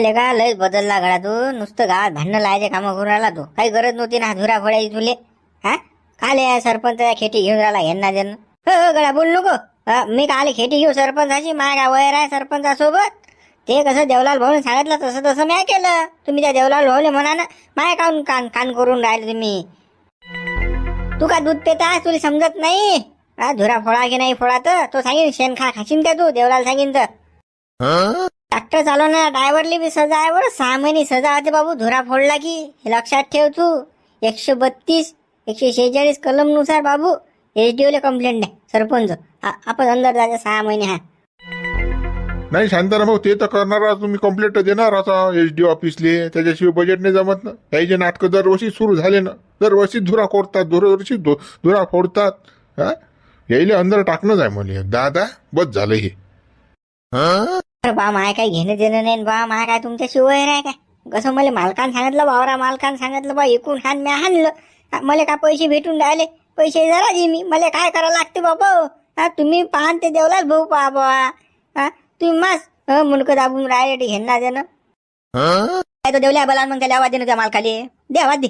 का लयच बदलला गळा तू. नुसतं गावात भांडणं लावायचे कामं करून राहिला तू. काही गरज नव्हती ना धुरा फोडायची तुले. हा काले सरपंच खेटी घेऊन राहिला यांना जन. हो गळा बोल नको. मी काले खेटी घेऊ सरपंचाची. माय का वैर आहे सरपंचासोबत. ते कसं देवलाल भाऊने सांगितलं तसं तसं मी केलं. तुम्ही त्या देवलाल भाऊले म्हणा ना माय काऊन कान कान करून राहिले तुम्ही. तू का दूध पेता तुला समजत नाही. धुरा फोडा की नाही फोडा तर तो सांगेन शेण खाशीन का तू देवलाल सांगेन तर. ट्रॅक्टर चालवणाऱ्या ड्रायव्हरली बी सजा आहे बरं. 6 महिने सजा होते बाबू धुरा फोडला की. हे लक्षात ठेव तू. 132 146 कलम नुसार बाबू SDO ला कंप्लेंट आहे सरपंच. आपण अंदर जायचं 6 महिने. हा नाही शांताराम भाऊ ते तर करणार. तुम्ही कंप्लेंट देणार आता SDO ऑफिसले. त्याच्याशिवाय बजेट नाही जमत ना. काही जे नाटकं दरवर्षी सुरू झाले ना. दरवर्षी धुरा कोरतात दरवर्षी धुरा फोडतात. हा यायला अंदर टाकणंच आहे मला. दादा बस झालं हे. बा माय काय घेणं देणं नाही बा. माय काय तुमच्याशी वैर आहे काय. कसं मला मालकान सांगितलं वावरा मालकान सांगितलं बा एकूण हान मी हाणलं. मला काय पैसे भेटून राहिले. पैसे जरा जी मी मला काय करावं लागते बाबा. तुम्ही पाहन ते देवलाल भाऊ पहा बा. तुम्ही मस्त मुंडकं दाबून राहिले घेणं देणं. काय तो देवल्या बोला मग त्याला आवाज देणं त्या मालकाले. दे आवाज दे.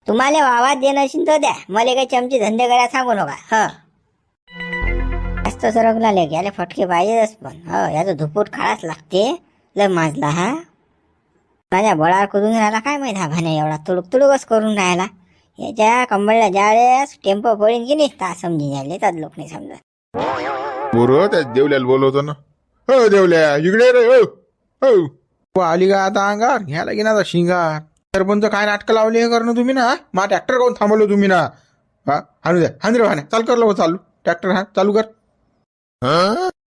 तुम्हाला आवाज देणं असेल तर द्या. मला काही चमचे धंदे करायला सांगू नका. जास्त सरकला गेले फटके पाहिजेच. पण याचं धुपूट काढाच लागते. लय माजला हा. माझ्या बळावर कुदून राहिला काय माहित हा भाने. एवढा तुडुक तुडुकच करून राहिला. याच्या कंबळला ज्यावेळेस टेम्पो पडीन की नाही ता समजून जायले. त्यात लोक नाही समजत. बरोबर त्या देवल्याला बोलवतो ना. हो देवल्या इकडे रे. हो हो आली का आता अंगार घ्यायला की ना शिंगार. सरपंच काय नाटकं लावले हे करणं तुम्ही ना. मा ट्रॅक्टर काऊन थांबवलं तुम्ही ना. हा हाणू द्या हांद्रे भाण्या चाल कर लो चालू. ट्रॅक्टर हा चालू कर.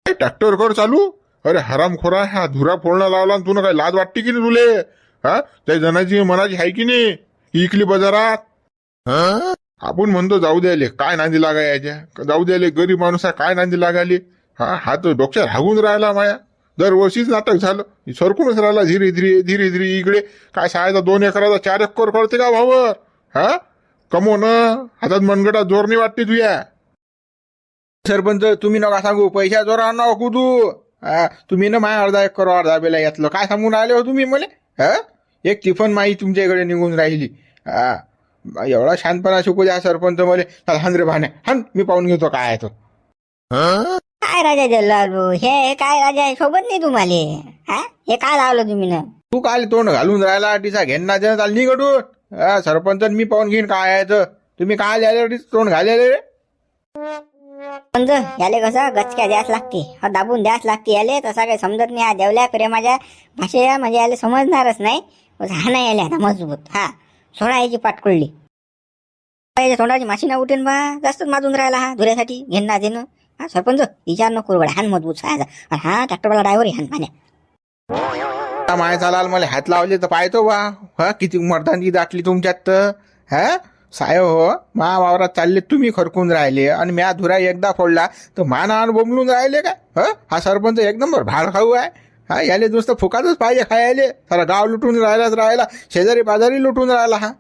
ट्रॅक्टर कर चालू. अरे हरामखोरा हा धुरा फोडणं लावला आणि तुला काय लाज वाटते की नाही तुले. हा त्या जनाची मनाची आहे की नाही. इकली बाजारात. आपण म्हणतो जाऊ द्यायले काय नांदी लागा याच्या. जाऊ द्यायले गरीब माणूस आहे काय नांदी लागाले. हा तो डोक्यात हागून राहिला माया. दरवर्षीच नाटक झालं. सरकूनच राहिला धीरे धीरे धीरे धीरे. इकडे काय शाळेचा 2 एकराचा 4 एकर करते का भावर. हा कमो ना हातात मनगटात जोर नाही वाटते तुया. सरपंच तुम्ही नका सांगू. पैशा जोरा नका कुदू. तुम्ही ना माय अर्धा एकर अर्धा बेला यातलं काय सांगून राहिले हो तुम्ही मला. एक टिफन माई तुमच्याकडे निघून राहिली. एवढा शांतपणा शिकू द्या सरपंच मला. हांद्रे भाण्या हान मी पाहून घेतो काय आहे तो. काय राजा जल्लाल भाऊ हे काय राजा सोबत नाही तुम्हाला. हे काय लावलं तुम्ही ना. तू काय तोंड घालून राहिला टिसा घेणं चाल निघडून. सरपंच मी पाहून घेईन काय आहे तर. तुम्ही काय आले तोंड घालेले रे. म्हणजे याले कसं गचक्या द्यास लागते. दाबून द्यास लागते याले. तसा काही समजत नाही. हा देवल्या प्रेमाच्या भाषेया म्हणजे याले समजणारच नाही. हा नाही याले आता मजबूत. हा सोडा याची पाटकुळली. तोंडाची माशी ना उठेन बा. जास्तच माजून राहिला हा धुऱ्यासाठी घेणं देणं. हा सरपंच विचार नको करू. हान मजबूत सायचा. हा ट्रॅक्टरवाला ड्रायव्हर हान पाण्या. माय चालाल मला हात लावले तर पाहतो बा. किती मर्दानगी दाटली तुमच्यात तर. साय हो मा वावरात चालले तुम्ही खरकून राहिले आणि म्या धुरा एकदा फोडला तर मान बोंबलून राहिले का. हा सरपंच एक नंबर भाड खाऊ आहे. हा याले नुसतं फुकातच पाहिजे खायले. सारा गाव लुटून राहिला. शेजारी पाजारी लुटून राहिला हा.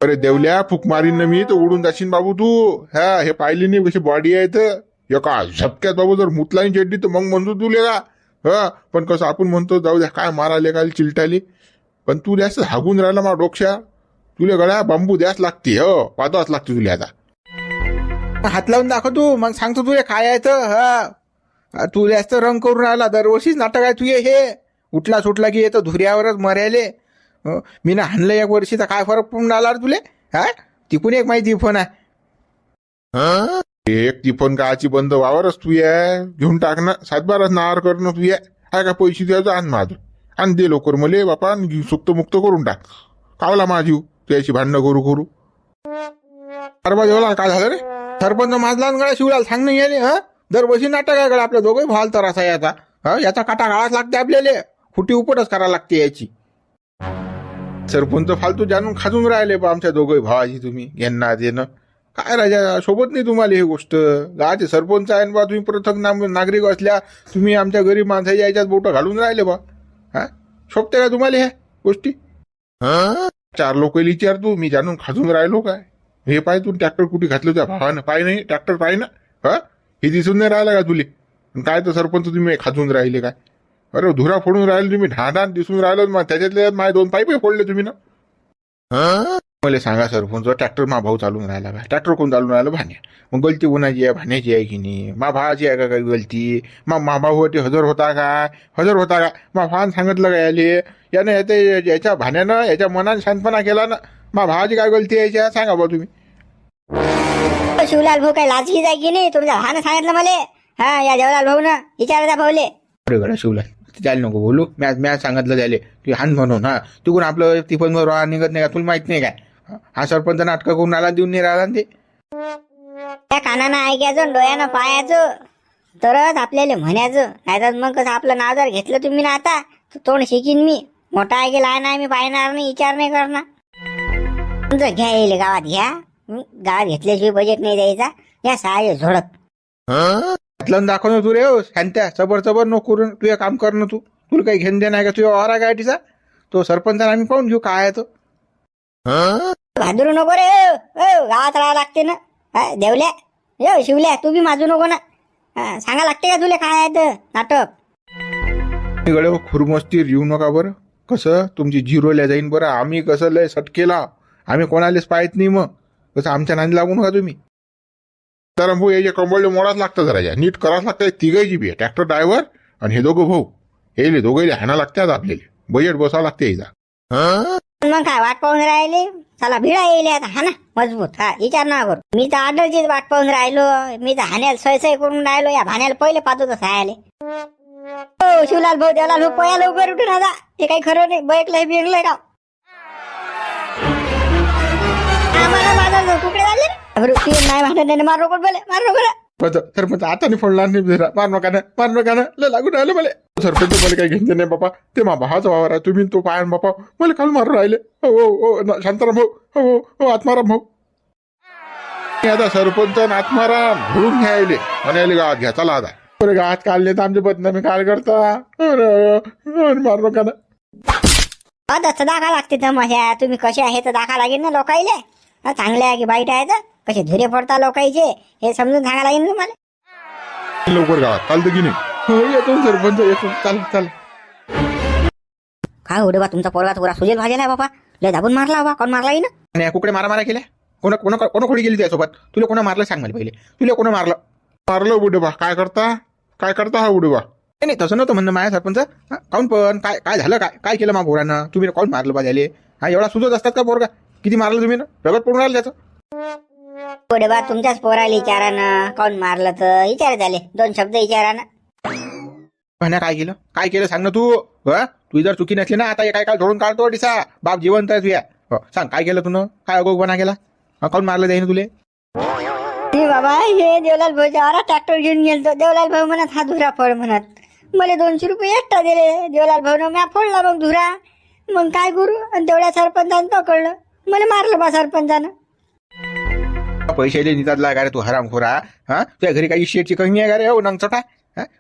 अरे देवल्या फुक मारीन ना मी तर उडून जाशील बाबू तू. हे पाहिली नाही कशी बॉडी आहे तर. एका झपक्यात बाबू जर मुतलाईन चड्डी तर मग म्हणतो तुले का. पण कसं आपण म्हणतो जाऊ द्या काय माराले काय चिलटाली. पण तू जास्त हागून राहिला मा डोक्या. तुला गळ्या बांबू द्यास लागते. पाहताच लागते तुला आता. हात लावून दाखव तू मग सांगतो तुला काय आहे तर. तू जास्त रंग करून राहिला. दरवर्षीच नाटक आहे तुझे हे. उठला सुटला की येतो धुऱ्यावरच मरायले. मी ना हाणलं 1 वर्षीचा काय फरक पडून राहिला रे तुले. तिकून एक माहिती फोन आहे. एक टिफन काची बंद वावरच तू आहे. घेऊन टाक ना. 7-12 नार करणं तू आहे. काय का पैसे द्यायचं आण माझं. आण दे लवकर मले बापा. सुक्त मुक्त करून टाक. कावला माझी त्याची भांडणं करू. अरे बा जेवला काय झालं रे. सरपंच माझला गळा शिवला सांग नाही आले. दरवर्षी नाटक आहे गळा आपल्या दोघे भाल तर असा याचा. याचा काटा गाळाच लागते आपल्याला. फुटी उपटच करायला लागते याची. सरपंच फालतू जाणून खाजून राहिले बा आमच्या दोघे भावाची तुम्ही घेणं देणं. काय राजा सोबत नाही तुम्हाला ही गोष्ट. गावाचे सरपंच आहे बा तुम्ही. प्रथम नागरिक असल्या तुम्ही आमच्या गरीब माणसाच्या याच्यात बोट घालून राहिले बा. शोभते का तुम्हाला ह्या गोष्टी. 4 लोक विचार तू मी जाणून खाजून राहिलो काय. हे पाय तू ट्रॅक्टर कुठे घातलं त्या भावानं. पाय नाही ट्रॅक्टर पाय ना. हे दिसून नाही राहिला का तुले. काय तर सरपंच तुम्ही खाजून राहिले काय. अरे धुरा फोडून राहिले तुम्ही, ढाढान दिसून राहिलं मग त्याच्यातले माझे 2 पाईपही फोडले तुम्ही ना. मला सांगा सरपंच, ट्रॅक्टर मा भाऊ चालून राहिला का? ट्रॅक्टर कोण चालून राहिलं? भाण्या. मग गलती कोणाची आहे? भाण्याची आहे की नाही? मा भावाची आहे का काही गलती? मा भाऊ हजर होता का? मा भावानं सांगितलं का याले? यानं याच्या भाण्यानं याच्या मनानं शांतपणा केला ना. मा भावाची काय गलती आहे याच्या? सांगा बा तुम्ही. शिवलाल भाऊ काय लाजगी जाय की नाही? तुमच्या भावानं सांगितलं मला. हा, या देवलाल भाऊ ना विचारायचा भाऊले. अरे गडा शिवलाल, त्याला नको बोलू. मॅच सांगितलं त्याले की हान म्हणून. हा, तिकडून आपलं टिफन निघत नाही का? तुला माहित नाही काय? हा सरपंच नाटक करून आला, देऊन नाही राहिला ते. त्या कानानं ऐकायचं, डोळ्यानं पाहायचं, तरच आपल्याला म्हणायचं. नाहीतर मग कसं आपलं नाव जर घेतलं तुम्ही ना आता, तर तोंड शिकीन मी. मोठा आहे की लहान आहे मी पाहणार नाही, विचार नाही करणार. जर घ्या येईल गावात घ्या. गावात घेतल्याशिवाय बजेट नाही द्यायचा. या सहाय्य झोडत घातलं दाखव ना तू रे. शांत्या चबर नको करून तू काम कर ना. तुला काही घेणं देणं आहे का? तुझ्या वारा काय तिचा? तो सरपंचाला आम्ही पाहून घेऊ काय आहे तो. भादरू नको रे. गावात राहावं लागते ना. देवल्या यो शिवल्या, तू बी माझू नको ना. सांगा लागते का तुला काय आहे तर नाटक? गडे खुरमस्तीर येऊ नका बरं. कसं तुमची झिरोला जाईन बरं. आम्ही कसं लय सटकेला, आम्ही कोणालाच पाहत नाही. मग कसं आमच्या नांदी लागू नका तुम्ही. तर भाऊ याच्या कंबळले मोडाच लागतं जरा, नीट करावंच लागतं. तिघायची बी ट्रॅक्टर ड्रायव्हर आणि हे दोघं भाऊ, हे दोघे हाना लागतात आपल्याला. बजेट बसावं लागते याचा. मग काय वाट पाहून राहिले? चला भिडा येईल आता. हा ना मजबूत. हा, विचार ना करू. मी तर ऑर्डरचीच वाट पाहून राहिलो. मी तर हाण्याला सय करून राहिलो. या भाण्याला पहिले पाहतो तर सायाले. हो शिवलाल भाऊ, देवलाल भाऊ, पया लवकर उठून आता. हे काही खरं नाही. बैकलंय बिगलंय का? आम्हाला माझा कुकडे झाले नाही भांडण मारो कोण बोले मारो बरं. सरपंच आता नाही फोडणार नाही. मार नका ना लय लागून राहिलं मला. सरपंच मला काही घेतलं नाही बापा. ते मा भावाचा वावर आहे. तुम्ही तो पायान बापा मला काल मारून राहिले. हो शांताराम भाऊ. हो आत्माराम भाऊ. आता सरपंच आत्माराम घडून घ्यायले म्हणाले गावात घ्या. चला आता. बरं गावात काढले तर आमच्या बदनामी काय करता? मार नका ना. दस्त दाखा लागते तमाशा. तुम्ही कसे आहे तर दाखा लागेल ना लोकाईले. चांगले आहे की वाईट आहे तर कसे धुरे फोडता लोकांचे हे समजून सांगा लागेल ना तुम्हाला. लवकर गावात चालतं की नाही? हो येतो सरपंच येतो. चाल. काय उडे बा तुमचा पोरगा तुरा सुजेल भाजेला आहे बाबा. लय दाबून मारला बा. कोण मारला ना? आणि कुकडे मारा केल्या. कोण खोडी गेली त्यासोबत? तुला कोणा मारलं सांग मला पहिले. तुला कोणा मारलं? मारलं बुडे बा. काय करता हा बुडे बा? नाही तसं नव्हतं म्हणणं माझ्या सरपंच. काऊन पण काय झालं? काय केलं मा पोरानं? तुम्ही कोण मारलं बा झाले? हा एवढा सुजत असतात का पोरगा? किती मारलं तुम्ही ना? रगत पडून राहिलं त्याचं. पुढे बा तुमच्याच पोराला विचारा ना. कोण मारलं तर विचार झाले. 2 शब्द विचारा ना. भाण्या काय केलं सांग ना तू. तू जर चुकी नसली ना आता काय धोडून काढतो डिसा. बाप जिवंत आहे तुया. सांग काय केलं तुनं? काय अगोगपणा केला? कोण मारलं त्याने तुले? बाबा हे देवलाल भाऊच्या ट्रॅक्टर घेऊन गेलतो. देवलाल भाऊ म्हणत हा धुरा फोड म्हणत. मला 200 रुपये एक्स्ट्रा दिले. देवलाल भाऊ म्या फोडला मग धुरा. मग काय करू? आणि तेवढ्या सरपंचानं पकडलं. मला मारलं बा सरपंचानं. पैसे निघतात का रे तू हरामखोरा? तुझ्या घरी काही शेटची कमी आहे का रे? हो नंगचोटा.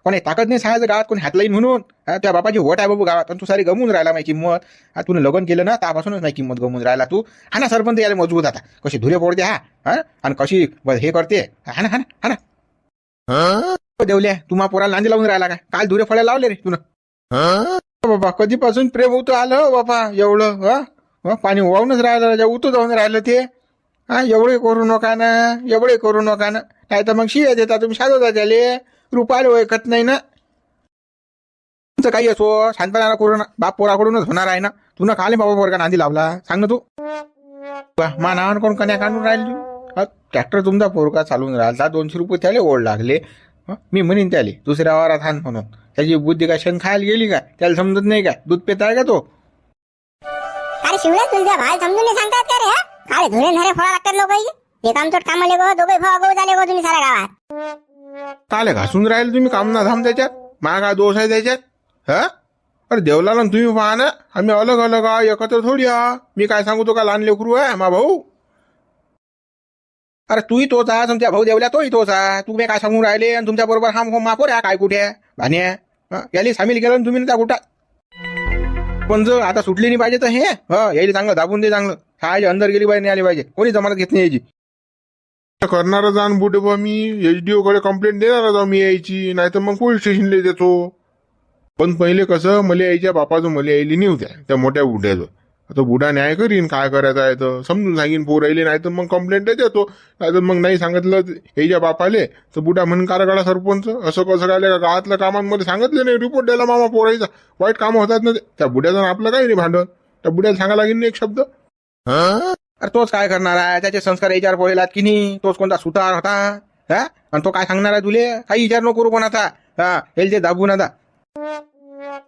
कोणी ताकद नाही सांगायचं गावात कोणी हात लाईन म्हणून. त्या बापाची वोट आहे बाबू गावात. आणि तू सारी गमून राहिला माझी किंमत. तुला लग्न केलं ना त्यापासूनच नाही किंमत गमून राहिला तू. हा ना सरपंच याला मजबूत आता. कशी धुरे फोडते आणि कशी हे करते. हा ना देवल्या तू मा पोराला नांदी लावून राहिला का? काल धुरे फोडायला लावले रे तुला. बाबा कधीपासून प्रेम होतं आलं बाबा एवढं. पाणी वाहूनच राहिलं. उतू जाऊन राहिलं ते. एवढे करू नका ना. नाही तर मग शिव्या देता तुम्ही. शादवता त्याले रुपायला ओळखत नाही ना. तुमचं काही असो शांतपणा करू ना. बाप पोराकडूनच होणार आहे ना. तू ना खाली बाबा पोरगा नांदी लावला सांग ना तू. मा नावानं कोण कन्या काढून राहिली तू? ट्रॅक्टर तुमचा पोरगा चालून राहिला. 200 रुपये त्याला ओढ लागले. मी म्हणीन त्याले दुसऱ्या वारात हान म्हणून. त्याची बुद्धी काय शेण खायला गेली का? त्याला समजत नाही का? दूध पेताय का तो? अरे शिवला तुझ्या भाई समजून नाही सांगतात का रे? काय धुरे धारे फोडा लागतात लोक. हे काम चोट कामाले गो दोघे भाऊ झाले गो तुम्ही साऱ्या गावात. काले घासून राहिले तुम्ही काम ना धाम त्याच्यात. मा काय दोष आहे त्याच्यात? अरे देवलाला तुम्ही पहा ना. आम्ही अलग अलग एकत्र थोडी मी काय सांगू तो का लहान लेकरू आहे मा भाऊ? अरे तूही तोच आहे. तुमच्या भाऊ देवल्या तोही तोच आहे. तुम्ही काय सांगून राहिले? आणि तुमच्या बरोबर हा मापोर आहे काय कुठे भान्या? याला सामील केलं ना तुम्ही ना त्या कुठात. पण जर आता सुटली नाही पाहिजे तर हे यायला चांगलं दाबून दे. चांगलं सायच्या अंदर गेली पाहिजे नाही आली पाहिजे. कोणी जमानत घेत नाही यायची. करणार जाण बुडे बा. मी HDO कडे कंप्लेंट देणार जाऊ मी यायची. नाही तर मग पोलीस स्टेशनला देतो. पण पहिले कसं मले यायच्या बापाचं मले यायली नव्हत्या त्या मोठ्या बुड्याचं. आता बुडा न्याय करीन, काय करायचं आहे तर समजून सांगीन पोर राहिले, नाही तर मग कंप्लेंट देतो. नाही तर मग नाही सांगितलं याच्या बापाले तर बुडा म्हणून काढा सरपंच असं कसं काय का गावातल्या कामांमध्ये सांगितलं नाही, रिपोर्ट द्यायला मामा पोरायचा वाईट कामं होतात ना त्या बुड्याचं आपलं काही नाही भांडण. त्या बुड्याला सांगायला लागेल ना एक शब्द. अरे तोच काय करणार आहे, त्याचे संस्कार याच्यावर पडलेत की नाही, तोच कोणता सुतार होता हा, आणि तो काय सांगणार आहे तुले, काही विचार नको करू कोणाचा. हा हे जे दाबून आता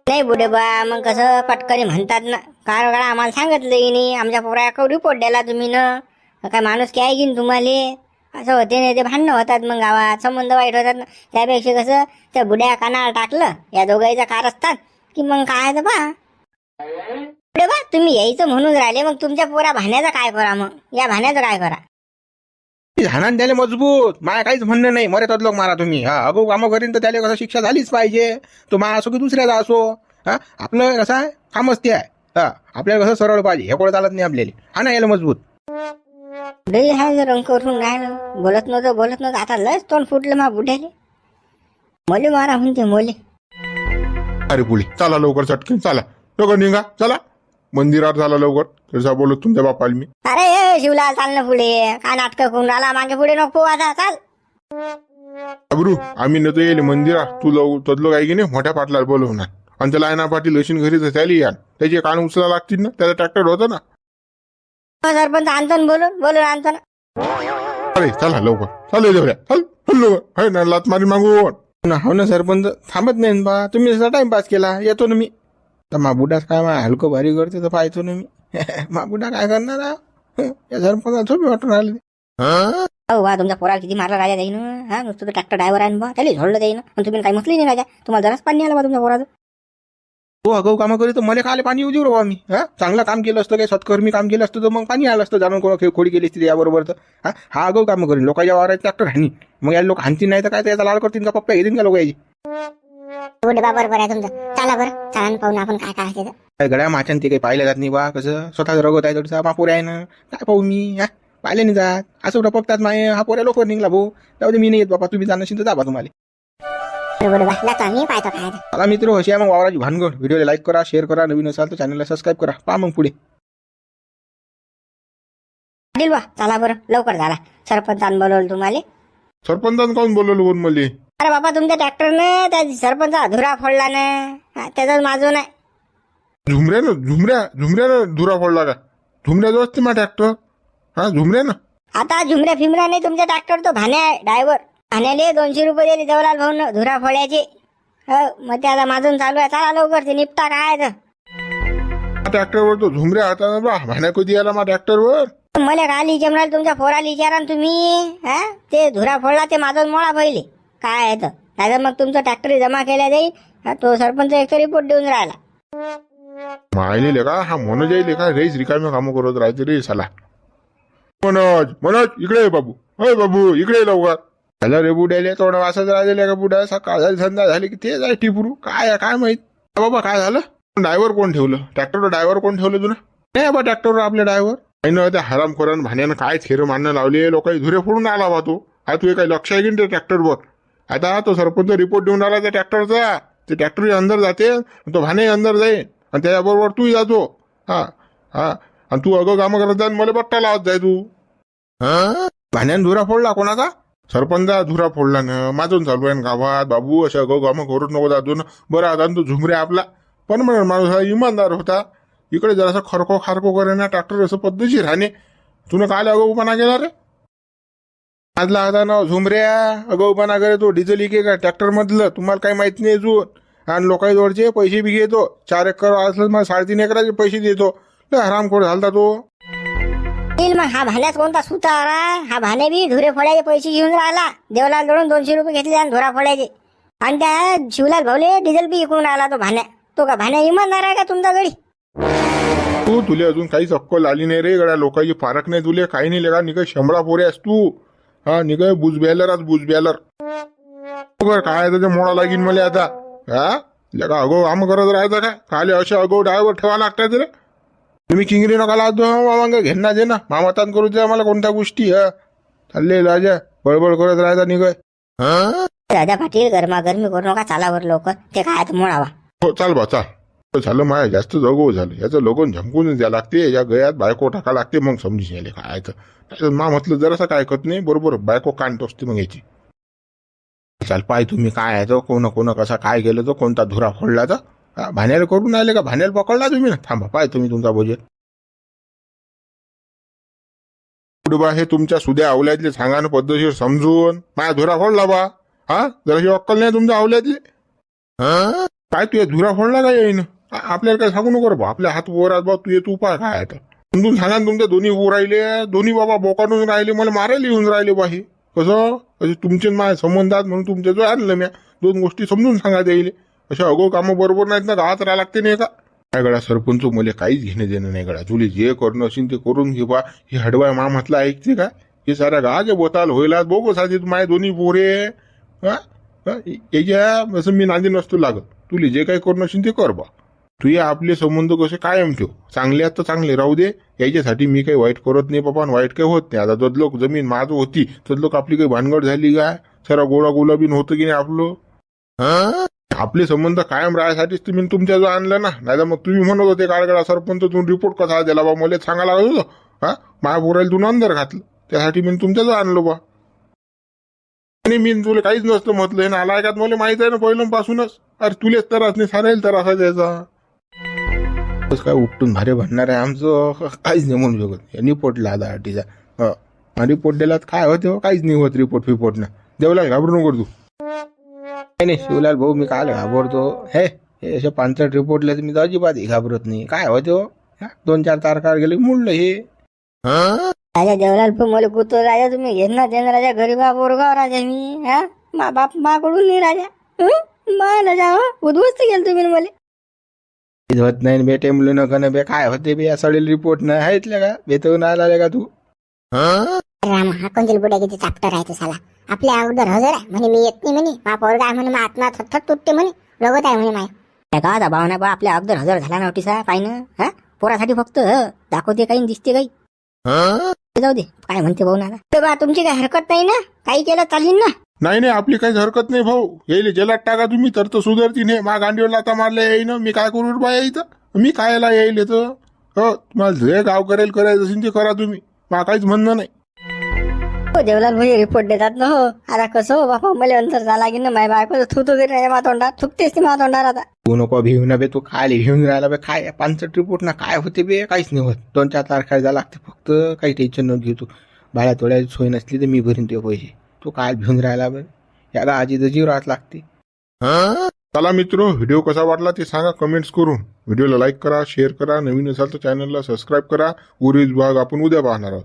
नाही बुडे बा, मग कसं पटकनी म्हणतात ना, कारगळा आम्हाला सांगितलं की नाही, आमच्या पोराकडे रिपोर्ट द्याला तुम्ही ना, काय माणूस काय की तुम्हाला असं होते नाही, ते भांडणं होतात मग गावात, संबंध वाईट होतात ना. त्यापेक्षा कसं त्या बुड्या कानाला टाकलं या दोघांचा कार असतात की मग काय तर बा बुडे बा, तुम्ही यायचं म्हणून राहिले, मग तुमच्या पोरा भाण्याचं काय करा, मग या भाण्याचं काय करा. झाडान द्याले मजबूत, माया काहीच म्हणणं नाही, मरे लोक मारा तुम्ही. हा अगो कामं करीन तर त्याला कसं शिक्षा झालीच पाहिजे, तो मा असो की दुसऱ्याचा असो. हा आपलं कसं आहे, कामच ते आहे. हा आपल्याला कसं सरळ पाहिजे, हे कोण चालत नाही आपल्याला. हा ना याला मजबूत बुढे हा रंग करून राहिलं, बोलत नव्हतं, आता लयच तोंड फुटलं मा बुढ्याले. मोले मारा म्हणते मोले. अरे पुढे चला लवकर चटकन, चला लवकर निघा, चला मंदिरात झाला लवकर. तसा बोलत तुमच्या बापाला मी. अरे शिवलाल चाल ना पुढे, काय नाटक करून राहिला, मागे पुढे नको आता, चाल. अबरू आम्ही नेतो येईल मंदिरात, तू तदलो काय की नाही मोठ्या पाटलाला बोलवणार, आणि त्याला आयना पाटील लशीन घरी त्याला याल, त्याचे कान उचला लागतील ना, त्याचा ट्रॅक्टर होता ना. सरपंच आणतो ना, बोलून आणतो ना. अरे चला लवकर, चालू देवऱ्या, चल लवकर, है ना लात मारी मागून. हो ना सरपंच थांबत नाही बा, तुम्ही जसा टाइमपास केला, येतो ना मी. तर माबुडाच काय मा हलकं भारी करते तर पाहतो ना मी. माबुडा काय करणार या सरपंच झोपी वाटून राहिले. हो वा, तुमच्या पोरा किती मारला राजा त्याईन, हा नुसतं ट्रॅक्टर ड्रायव्हर आहे बा, त्याला झोडलं त्याईन, पण तुम्ही काही म्हटलं नाही राजा, तुम्हाला जराच पाणी आलं बा तुमच्या पोराचं. तो अगाऊ कामं करी तर मला खाले पाणी येऊ बा मी. हा चांगलं काम केलं असतं, काही सत्कर्मी काम केलं असतं तर मग पाणी आलं असतं, जाणून कोण खोडी केली असती याबरोबर. तर हा अगाऊ कामं करीन, लोकांच्या वावरात ट्रॅक्टर हानी, मग या लोक हानतील नाही तर काय त्याचा लाल करतील का, पप्पा घेतील का लोक याची. बरोबर आहे तुमचं, चला बरं, चला पाहून आपण काय काय काय गड्या माच्यान ते काही पाहिलं जात नाही बा, कसं स्वतःच रगवत आहे थोडसा मापोर आहे ना, काय पाहू मी. हा पाहिले नाही जात, असं टपकतात माय, हा पोऱ्या लोक निघला भाऊ, जाऊ दे मी नाही येत बाबा, तुम्ही जाणं तर जाबा तुम्हाला. चला मित्र अशी आहे मग वावराची भानगड. व्हिडिओला लाईक करा, शेअर करा, नवीन असाल तर चॅनलला सबस्क्राईब करा. पहा मग पुढे बा, चला बरं लवकर झाला, सरपंचान बोलवलं तुम्हाला. सरपंचानं काऊन बोलवलं बोल मले. अरे बाबा, तुमच्या ट्रॅक्टरनं त्या सरपंचा धुरा फोडला ना, त्याचाच माझून आहे. झुमऱ्यानं धुरा फोडला का? झुमऱ्याचं असते मा ट्रॅक्टर. हा झुमऱ्यानं. आता झुमऱ्या फिमऱ्या नाही तुमच्या ट्रॅक्टर, तो भाण्या आहे ड्रायव्हर. भाण्याले 200 रुपये दिले देवलाल भाऊन धुरा फोड्याचे. मग ते आता माझून चालू आहे, चला लवकर ते निपटा काय तर. ट्रॅक्टरवर तो झुमऱ्या हातानं बा भाण्या कधी आला मा ट्रॅक्टरवर. मला काल विचाराल, तुमच्या पोराला विचारा तुम्ही. ते धुरा फोडला ते माझं मोळा पहिले काय आहे तर, नाही मग तुमचं ट्रॅक्टर जमा केल्या जाईल. तो सरपंच एक रिपोर्ट देऊन राहिला. मायले का हा मनोज येईल का रेस रिकाम्या कामं करत राहायचे रे साला. मनोज इकडे ये बाबू, होय बाबू इकडे लवकर. त्याला रे बुड्याले थोडं वासच राहिलेलं का बुड्या, सकाळ झाली संध्या झाली की ते जाय टिपरू, काय माहित बाबा काय झालं. ड्रायव्हर कोण ठेवलं ट्रॅक्टरवर, ड्रायव्हर कोण ठेवलं तुला. नाही बा ट्रॅक्टरवर आपले ड्रायव्हर काही न, त्या हरामखोरानं भाण्यानं काय थेर मानणं लावले, लोकांनी धुरे फोडून आला बा तो. हा तू काही लक्ष आहे की ते ट्रॅक्टरवर. आता तो सरपंच रिपोर्ट देऊन आला त्या ट्रॅक्टरचा, ते ट्रॅक्टर अंदर जाते, तो भाणे अंदर जाईल आणि त्याच्याबरोबर तूही जातो. हा हा आणि तू अगं कामं करत जा, मला बट्टा लावत जाय तू. भाण्यानं धुरा फोडला कोणाचा, सरपंचा धुरा फोडला ना, माझून चालू आहे गावात बाबू, अशा अगं कामं करूच नको जातो ना. बरं आता तो झुमऱ्या आपला पण माणूस हा इमानदार होता, इकडे जरासं खरको खारको करे ना ट्रॅक्टर असं पद्धतशीर राहणे. तुला काय अगोपणा केला रे आजला आता ना झुमऱ्या, अगोपणा करे तो डिझेल इके का ट्रॅक्टर मधलं, तुम्हाला काही माहित नाही अजून. आणि लोकांच्या जवळचे पैसे बी घेतो, 4 एकर असलं मग 3.5 एकराचे पैसे देतो. हरामखोर झालता तो. मग हा भाण्याच कोणता सुतारा, हा भाणे बी धुरे फोड्याचे पैसे घेऊन राहिला, देवलाल जोडून 200 रुपये घेतले आणि धुरा फोड्याचे. आणि त्या शिवलाल भाऊले डिझेल बी विकून राहिला तो भाण्या. तो का भाण्या इमानदार आहे का तुमचा गडी. तुले अजून काहीच अक्कल आली नाही रे गड्या, लोकांची फारक नाही तुले, काही नाही लेगा. निघ शंभरा पोरे असतो तू. हा निघ बुजबॅलर, आज बुजबॅलर काय त्याच्या मोडा लागीन मला आता. हा लेगा अगो आम करत राहायचं का, खाली असे अगो ड्रायव्हर ठेवा लागतात रे. तुम्ही किंगरी नका लावतो मामा, घेणं दे ना मामातान करू द्या मला कोणत्या गोष्टी. चालले राजा बळबळ करत राहायचा निघ. दादा पाटील गरमागरमी करू नका, चालावर लवकर, ते काय मोडावा. हो चाल बा चाल. झालं माया जास्त जगो झालं. याचं लोगन झमकून द्या लागते. या गयात बायको टाका लागते मग समजून यायले काय तर मा म्हटलं जरासं काय ऐकत नाही. बरोबर बायको कांट असते मग याची. चाल पाय तुम्ही काय आहे तो कोण कसा काय गेलं तो कोणता धुरा फोडला तर भाण्याला करून आले का भाण्याला पकडला तुम्ही ना. थांबा पाय तुम्ही तुमचा बजेट. बा हे तुमच्या सुद्या आवल्यातले सांगा ना पद्धतशीर समजून. माझ्या धुरा फोडला बा. हा जराशी अक्कल नाही तुमच्या आवल्यातले. हा काय तू धुरा फोडला का येईन. आपल्याला काय सांगू नको बा. आपल्या हात वर बा तू पाय काय आता समजून सांगा तुमच्या दोन्ही वर राहिले. दोन्ही बाबा बोकाडून राहिले मला मारायला येऊन राहिले बा. हे कसं तुमचे माझ्या संबंधात म्हणून तुमच्या जो आणलं म्या. दोन गोष्टी समजून सांगा द्यायले. अशा अगो कामं बरोबर नाहीत ना. गावात राहा लागते नाही का काय गळा सरपंच मला काहीच घेणं देणं नाही गळा. तुला जे करणं असेल ते करून घे बा. हे हडवाय मा म्हटलं ऐकते का. हे साऱ्या गावाचे बोताल होईला बोगस आधी माझे दोन्ही पोरे. याच्या असं मी नांदी नसतो लागत. तुला जे काही करणं असेल ते कर बा. तू या आपले संबंध कसे कायम ठेव. चांगले आहेत तर चांगले राहू दे. याच्यासाठी मी काही वाईट करत नाही बाबा. वाईट काही होत नाही. आता जदलोक जमीन माझं होती तदलोक आपली काही भानगड झाली काय. सारा गोळा गुलाबीन होतं की नाही आपलं. आपले संबंध कायम राहण्यासाठीच तुम्ही तुमच्या जो आणलं ना. नाही तर मग तुम्ही म्हणत होते काळगडा सरपंच तू रिपोर्ट कसा दिला बा मला सांगा लागत होतं. हा माझ्या पोराला तू अंदर घातलं त्यासाठी मी तुमच्या जो आणलो बा. आणि मी तुला काहीच नसतं म्हटलं. हे नालायकात मला माहित आहे ना पहिल्यापासूनच. अरे तुलेच त्रास नाही सारेल तर असा द्यायचा. काय उपटून भारे म्हणणार आहे आमचं काहीच नाही म्हणू शकत. रिपोर्टला आधा आटीचा रिपोर्ट दिला काय होते काहीच नाही होत. रिपोर्ट ना देवला घाबरू नको तू. नाही शिवलाल भाऊ मी काय घाबरतो. हे असे 5 रिपोर्टला मी तर अजिबात घाबरत नाही. काय होते हो 2-4 तारखा गेले मुडलं हे. राजा देवलाल मला कुतो राजा तुम्ही घेणार देणार राजा गरीबा बोरगाव राजा मी. हा मा बाप माकडून नाही राजा. मा राजा उद्ध्वस्त केलं तुम्ही मला. होत नाही बेटे मुलं न बे काय होते बे सडेल रिपोर्ट न आहेतल्या का बेतवून आला का तू. राम हा कोणतील बुड्या किती चाप्टर आहे तो साला. आपल्या अगोदर हजर आहे म्हणे मी येत नाही म्हणे. मा पोरगा आहे म्हणे. आत्मा थटथट तुटते म्हणे. लगत आहे म्हणे माय का भावना बा आपल्या अगोदर हजर झाला नव्हती सा पाहिनं. हा पोरासाठी फक्त दाखवते काही दिसते काही. जाऊ दे काय म्हणते भाऊ ना बा. तुमची काही हरकत नाही ना. काही केलं चालीन ना. नाही आपली काहीच हरकत नाही भाऊ. येईल जेलात टाका तुम्ही तर सुधारती नाही. मा गांडीवर लाता मारल्या येईन. मी काय करू बा इथं. मी कायला येईल येतं. हो तुम्हाला जे गाव करायचं असेल ते करा तुम्ही. मा काहीच म्हणणं नाही. हो देवलाल भाई रिपोर्ट देतात ना. हो आता कसं हो बापा मला अंतर झाला की ना माझ्या बायको थुतो तरी नाही मा तोंडात. थुकतेस ती मा तोंडात आता. तू नको भिवू ना बे. तू काय भिवून राहिला बे. काय 5 रिपोर्ट ना काय होते बे काहीच नाही होत. 2-4 तारखा जा लागते फक्त. काही टेन्शन न घेऊ तू. भाड्या थोड्या सोय नसली तर मी भरीन ते पैसे. तू काय भिवून राहिला बे. याला आजी तर जीव राहत लागते. चला मित्र व्हिडिओ कसा वाटला ते सांगा कमेंट्स करून. व्हिडिओला लाईक करा शेअर करा. नवीन असाल तर चॅनलला सबस्क्राईब करा. उर्वरित भाग आपण उद्या पाहणार आहोत.